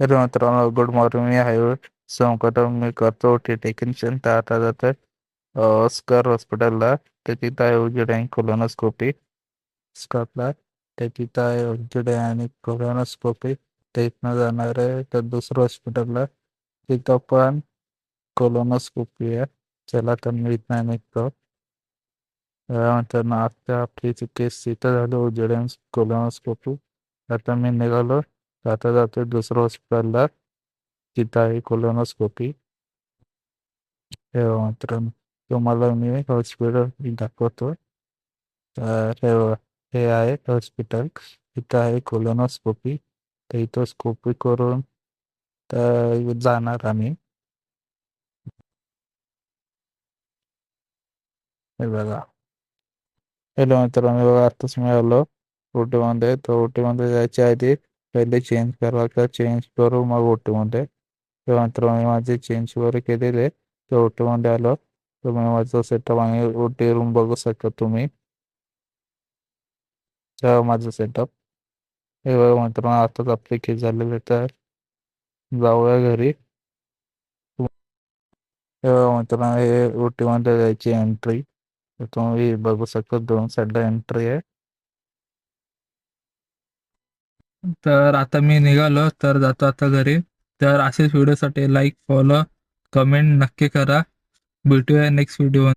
तर मित्रांनो good morning. मी आहे सोमकर. मी करतो टेक्निशियन. तर आता जातोय स्कर हॉस्पिटलला. तर तिथं आहे उजेड आणि कोलोनोस्कोपी स्कॉटला. तर तिथं आहे उजेड आणि कोलोनोस्कोपी. ते इथनं जाणार आहे तर दुसरं हॉस्पिटलला. तिथं पण कोलोनोस्कोपी आहे. चला तर मी इथनं निघतो. तर आता आपली केस तिथं झाली उजेड आणि कोलोनोस्कोपी. आता मी निघालो. आता जातोय दुसरं हॉस्पिटलला. तिथं आहे कोलोनोस्कोपी. हे मित्रांनो तुम्हाला मी हॉस्पिटल दाखवतो. तर हे आहे हॉस्पिटल. इथं आहे कोलोनोस्कोपी. तर इथं स्कोपी करून तर जाणार आम्ही. हे बघा. हॅलो मित्रांनो, बघा आत्ताच मी आलो ओटीमध्ये. तर ओटीमध्ये जायच्या आधी पहिले चेंज करायचं. चेंज करू मग ओटीमध्ये. तर मित्रांनो मी माझे चेंज वगैरे केलेले. तर ओटीमध्ये आलो. तुम्ही माझं सेटअप आणि ओटी रूम बघू शकता तुम्ही. माझं सेटअप हे बघा मित्रांनो, आताच आपले केस झालेले. तर जाऊया घरी. हे बघा मित्रांनो, हे ओटीमध्ये जायची एंट्री. तर तुम्ही बघू शकता दोन साईडला एंट्री आहे. तर आता मी निघालो. तर जातो आता घरी. तर असेच व्हिडिओसाठी लाईक, फॉलो, कमेंट नक्की करा. भेटूया नेक्स्ट व्हिडिओ.